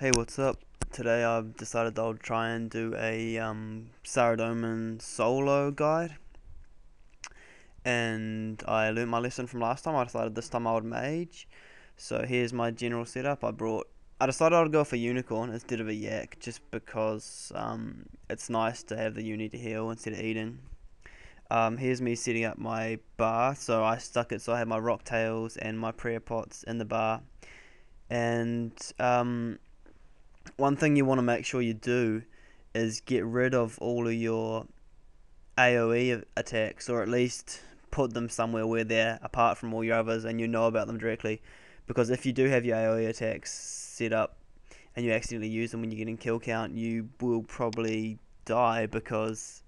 Hey, what's up? Today I've decided I'll try and do a Saradomin solo guide, and I learned my lesson from last time. I decided this time I would mage. So here's my general setup. I decided I'd go for unicorn instead of a yak, just because it's nice to have the uni to heal instead of eating. Here's me setting up my bar. So I stuck it so I had my rock tails and my prayer pots in the bar, and one thing you want to make sure you do is get rid of all of your AoE attacks, or at least put them somewhere where they're apart from all your others and you know about them directly. Because if you do have your AoE attacks set up and you accidentally use them when you're getting kill count, you will probably die, because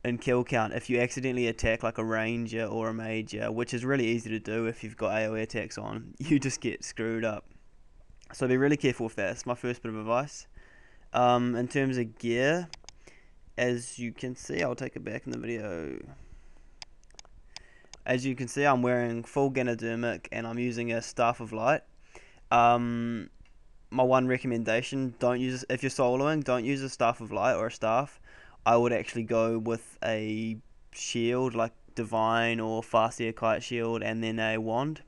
in kill count, if you accidentally attack like a ranger or a major, which is really easy to do if you've got AoE attacks on, you just get screwed up. So be really careful with that. It's my first bit of advice. In terms of gear, as you can see, I'll take it back in the video. As you can see, I'm wearing full Ganodermic and I'm using a Staff of Light. My one recommendation, don't use, if you're soloing, don't use a Staff of Light or a staff. I would actually go with a shield like Divine or Farseer Kite Shield and then a wand.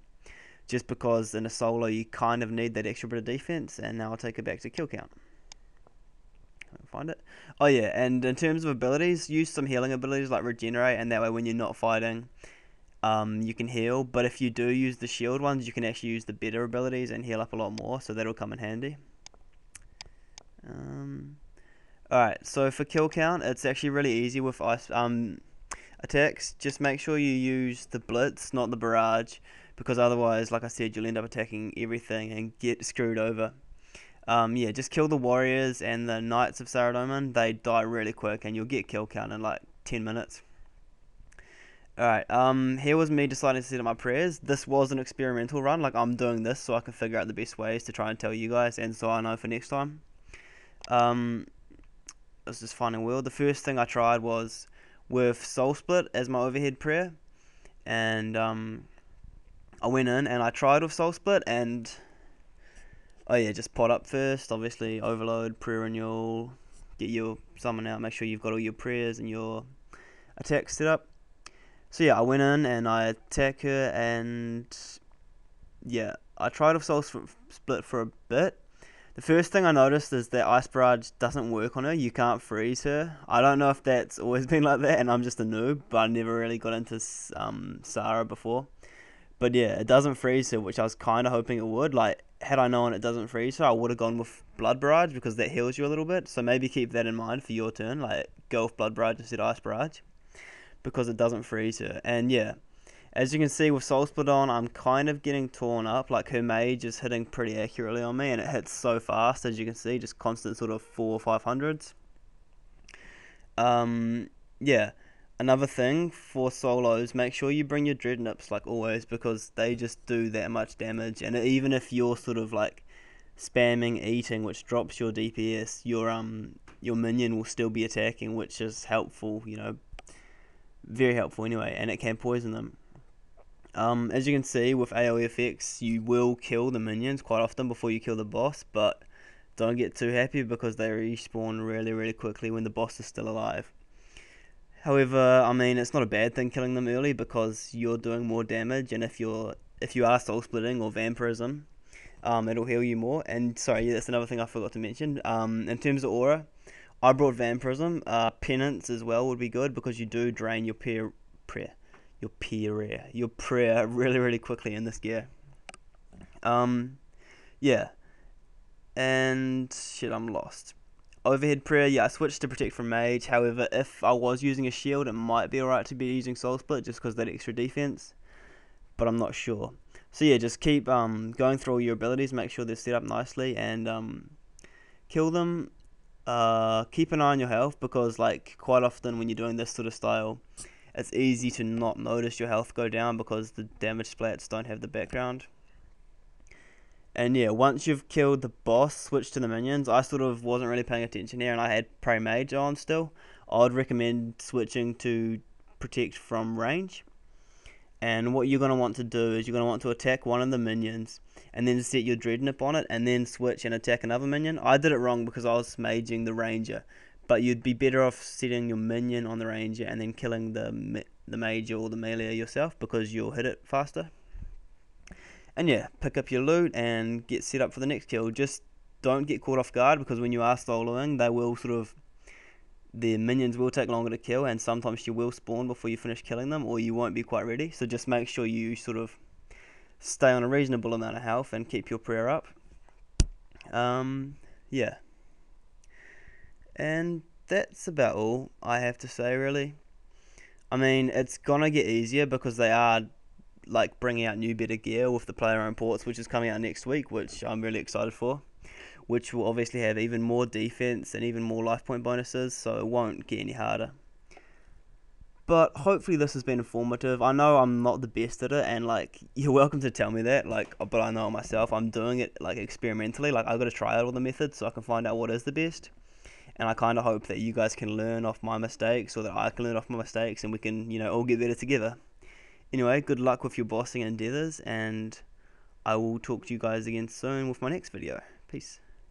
Just because in a solo you kind of need that extra bit of defense. And now I'll take it back to kill count. Find it. Oh yeah, and in terms of abilities, use some healing abilities like regenerate, and that way when you're not fighting, you can heal. But if you do use the shield ones, you can actually use the better abilities and heal up a lot more, so that'll come in handy. Alright, so for kill count, it's actually really easy with ice attacks. Just make sure you use the blitz, not the barrage, because otherwise, like I said, you'll end up attacking everything and get screwed over. Yeah, just kill the warriors and the knights of Saradomin. They die really quick and you'll get kill count in like 10 minutes. Alright, here was me deciding to set up my prayers. This was an experimental run. Like, I'm doing this so I can figure out the best ways to try and tell you guys, and so I know for next time. Let's just find a wheel. The first thing I tried was with Soul Split as my overhead prayer. And I went in and I tried with Soul Split, and oh yeah, just pot up first, obviously, overload, prayer renewal, get your summon out, make sure you've got all your prayers and your attacks set up. So yeah, I went in and I attack her, and yeah, I tried with Soul Split for a bit. The first thing I noticed is that Ice Barrage doesn't work on her. You can't freeze her. I don't know if that's always been like that and I'm just a noob, but I never really got into Sara before. But yeah, it doesn't freeze her, which I was kind of hoping it would. Like, had I known it doesn't freeze her, I would have gone with Blood Barrage, because that heals you a little bit. So maybe keep that in mind for your turn. Like, go with Blood Barrage instead of Ice Barrage, because it doesn't freeze her. And yeah, as you can see with Soul Split on, I'm kind of getting torn up. Like, her mage is hitting pretty accurately on me, and it hits so fast, as you can see, just constant sort of 4 or 500s. Yeah. Another thing for solos, make sure you bring your Dreadnips like always, because they just do that much damage. And even if you're sort of like spamming eating, which drops your DPS, your minion will still be attacking, which is helpful, you know, very helpful anyway, and it can poison them. As you can see with AoE effects, you will kill the minions quite often before you kill the boss, but don't get too happy because they respawn really quickly when the boss is still alive. However, I mean, it's not a bad thing killing them early, because you're doing more damage, and if you are soul splitting or vampirism, it'll heal you more. And sorry, yeah, that's another thing I forgot to mention. In terms of aura, I brought vampirism. Penance as well would be good, because you do drain your prayer really quickly in this gear. Yeah, and shit, I'm lost. Overhead prayer, yeah, I switched to protect from mage. However, if I was using a shield, it might be alright to be using soul split, just because that extra defense, but I'm not sure. So yeah, just keep going through all your abilities, make sure they're set up nicely, and kill them. Keep an eye on your health, because like quite often when you're doing this sort of style, it's easy to not notice your health go down because the damage splats don't have the background. And yeah, once you've killed the boss, switch to the minions. I sort of wasn't really paying attention here, and I had Pray Mage on still. I'd recommend switching to Protect from range. And what you're going to want to do is you're going to want to attack one of the minions, and then set your dreadnought on it, and then switch and attack another minion. I did it wrong because I was maging the ranger, but you'd be better off setting your minion on the ranger and then killing the mage or the melee yourself, because you'll hit it faster. And yeah, pick up your loot and get set up for the next kill. Just don't get caught off guard, because when you are soloing, the minions will take longer to kill, and sometimes you will spawn before you finish killing them, or you won't be quite ready. So just make sure you sort of stay on a reasonable amount of health and keep your prayer up. Yeah. And that's about all I have to say, really. I mean, it's gonna get easier because they are like bringing out new better gear with the player owned ports, which is coming out next week, which I'm really excited for, which will obviously have even more defense and even more life point bonuses, so it won't get any harder. But hopefully this has been informative. I know I'm not the best at it, and like, you're welcome to tell me that, like, but I know myself, I'm doing it like experimentally. Like, I've got to try out all the methods so I can find out what is the best. And I kind of hope that you guys can learn off my mistakes, or that I can learn off my mistakes, and we can, all get better together. Anyway, good luck with your bossing endeavors, and I will talk to you guys again soon with my next video. Peace.